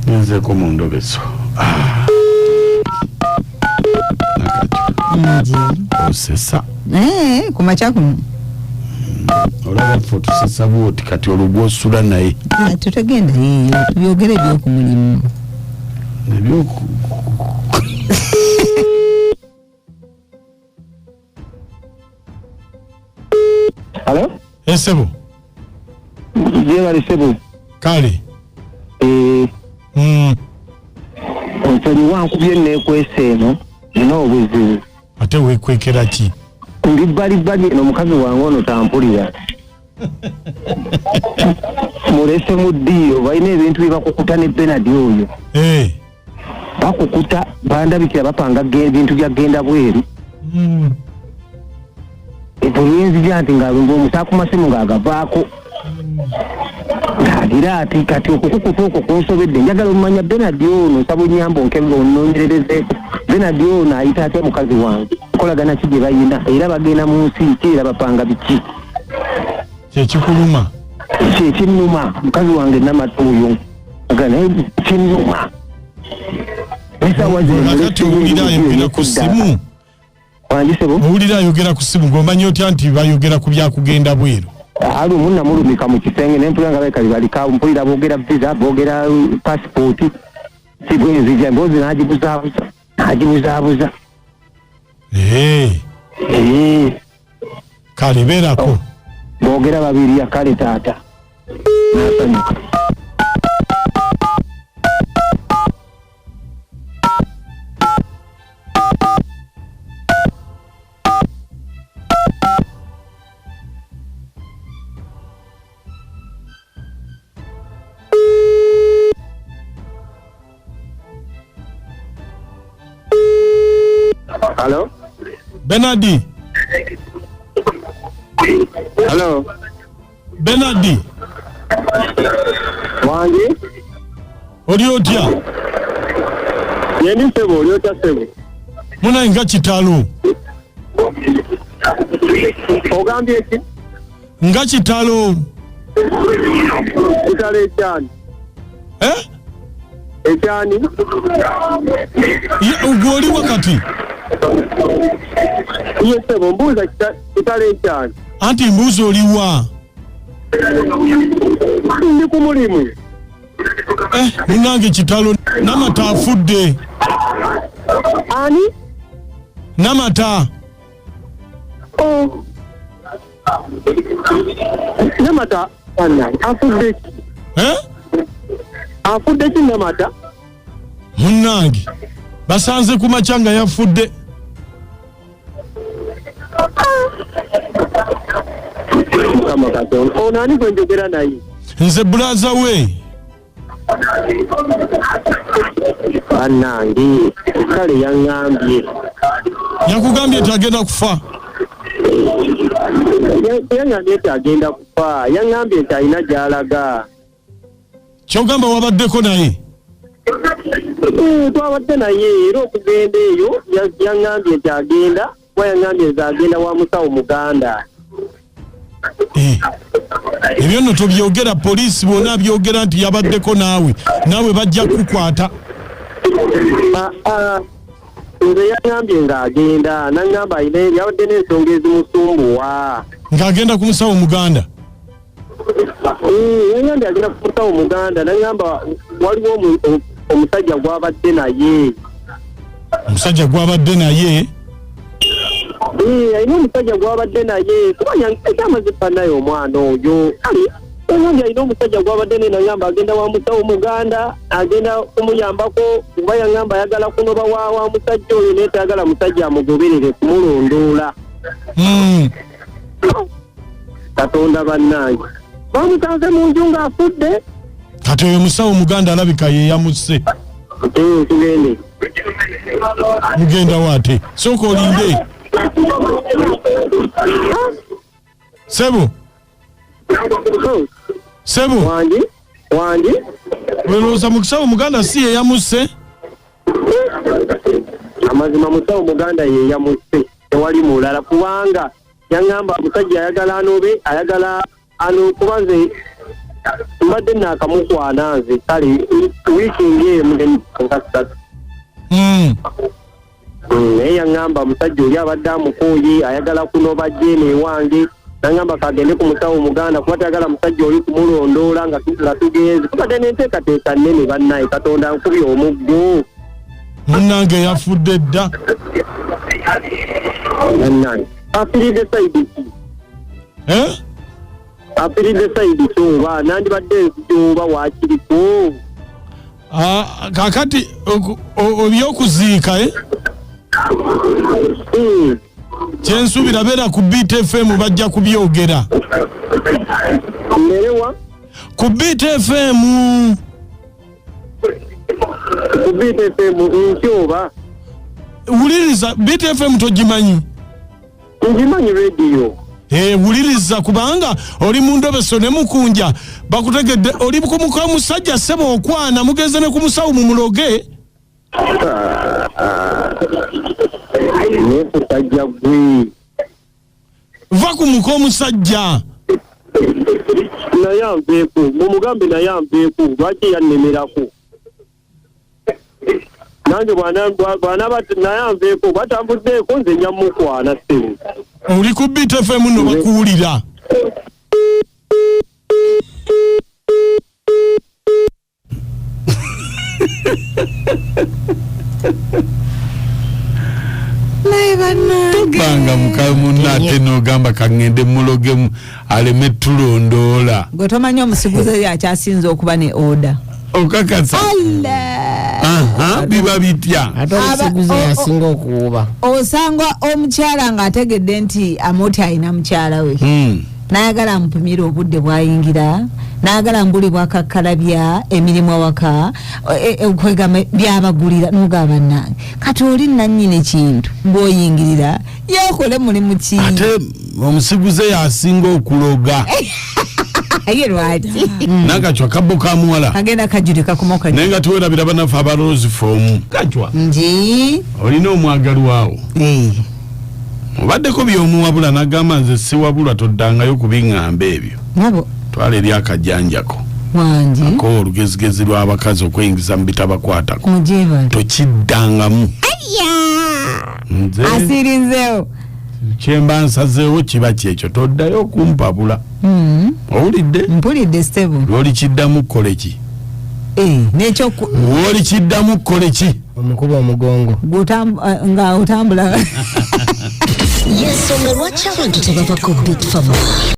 Nze ko mu Endobeso. Osesa. Kumacha kuno. Olaba foto sesa bwoti kati olugwo sula naye. Tutagenda yiyo tubyogere byo ku mulimu. Nebyo Hello? Ssabo. Jebali Ssabo. Kale. Nsonyi wankubye neekwese eno nina obuzibu. Ate weekwekera ki? Ndi bali n'omukazi wange ono tampulira. Mulese mu ddiiro balina ebintu bye bakukuta ne Benard oyo. Bakukuta bandabikira bapanga ebintu byagenda bweru. Ebuyenzi byanti ng'alumba omusaku masimu ng'agavaako. Ng'agira ati kati okukukuta okwo kunsobedde njagala omumanya Benard ono nsaba onnyamba onkebera onnoonyererezeeko. Benard ono ayita atya mukazi wange nkolagana ki gye bayina era bagenda mu nsi ki era bapanga biki kyekikuluma kyekimuma mukazi wange namata oyo agana kimuma nakati owulira ayogera ku ssimu owulira ayogera ku ssimu ng'omanyi otya nti bayogera ku byakugenda bweru ali omunnamulumika mu kisenge nempulira nga baekali balika mpulira boogera visa boogera pasipooti sibwenzija mboozi n'agibuzaabuza kale beerako boogera babiri akale taata nasanyuka Hello? Benard. Hello? Benard. Wangi? Oli otya? Yendi Ssabo, oli otya Ssabo? Muna nga kitalo. Ogambye ki? Nga kitalo. Kitalo ekyani? Ekyani? Ugoli wakati? Yes, Ssabo, mbuuza kitalo ekyani? Anti mbuuza oliwa? Ndi ku mulimu. Munange kitalo namata afudde. Ani? Namata. Namata afudde ki? Afudde ki namata? Munange basanze ku macanga yafudde. Mukama Katonda ono ani gwe njogera naye? Nze bulaza we. Nange kale yaŋŋambye. Yakugambye nti agenda kufa? Yaŋŋambye nti agenda kufa. Yaŋŋambye nti alina gy'alaga. Kyogamba wabaddeko naye? Twabadde naye era okugenda eyo yaŋŋambye nti agenda kuba yaŋŋambye nti agenda wa musawo Muganda. Ebyo nno tobyogera poliisi bonna abyogera nti yabaddeko naawe bajja kukwata. Nze yaŋŋambye ng'agenda naŋŋamba alina yabadde n'ensonga ezimusumbuwa. Ng'agenda ku musawo Muganda? Yaŋŋambye agenda ku musawo Muganda naŋŋamba waliwo omusajja gw'abadde naye. Omusajja gw'abadde naye? Alina omusajja gw'abadde naye kuba ekyamazifa naye omwana oyo kale yaŋŋambye alina omusajja gw'abadde naye naŋŋamba agenda wa musawo Muganda agenda kumuyambako kuba yaŋŋamba ayagala kunoba wa musajja oyo naye tayagala musajja amugoberere kumulondoola. Katonda bannange bamusanze mu nju ng'afudde. Kati oyo musawo Muganda alabika ye yamusse. Tugende. Mugenda waate sooka olinde. Ssabo. Ssabo. Wangi. Welooza musawo Muganda si ye yamusse? Amazima musawo Muganda ye yamusse tewali mulala kubanga yaŋŋamba omusajja ayagala anobe ayagala kuba nze mbadde nakamukwana nze kale wiiki ng'emu nkasatu naye yaŋŋamba musajja oli abadde amukooye ayagala kunoba jjeene ewange naŋŋamba kagende ku musawo Muganda kuba tayagala musajja oli kumulondoola nga tugenze kubadde n'enteekateeka nnene bannaye Katonda nkubye omuggo munnange yafudde dda bannaye afiridde sayidi ki afiridde sayidi kyoba nandibadde nzijooba waakiriko kakati ebyokuziika kyensuubira beera ku BTFM bajja kubyogera nerewa ku BTFM nkyoba wuliriza BTFM togimanyi ngimanyi radio wuliriza kubanga oli mu Endobeso ne Mukunja bakutegedde oli kumuka musajja Ssabo okwana mugenze ne ku musawo mu muloge musajja gwe va kumuka omusajja naye anveeku mumugambe naye anveeku lwaki yannemerako nange bwana naye anveeku batambuddeeko nze nyamukwana ssebo oli ku BTFM no bakuwulira banga mukamunna ate n'ogamba kangende mulogemu aleme tulondoola gwe tomanyi omusiguze yakyasinza okuba ne oda okakasa biba bitya ate omusiguze yasinga okuwuba osanga omukyala ng'ategedde nti Amooti alina mukyala we n'ayagala amupimira obudde bw'ayingira n'agala mbuli bwakakkalabya emirimu awaka okwegamba byabagulira n'ogaba nange kati oli nannyini kintu ng'oyingirira yeekole mulimu ki ate omusiguze yasinga okuloga ye lwaki nakacwa kabbo ka muwala kagenda kajulika kumoka naye nga tuwerabira banafe aba Rose Fomu kacwa nji olina omwagalwawo obaddeko by'omuwabula n'agamba nze siwabulwa toddangayo kubiŋŋamba ebyo nabo twala eri akajjanjako wangi ako olugezigezi lw'abakazi okweyingiza mu bitabakwatako mujebale tokiddangamu nze asirinzeewo kyemba nsazeewo kiba kyekyo toddayo kumpabula owulidde mpulidde Ssebo lwoli kiddamu kkole ki nekyo lwoli kiddamu kkole ki omukuba omugongo nga otambula yensonga lwaki abantu tebava ku Bit Family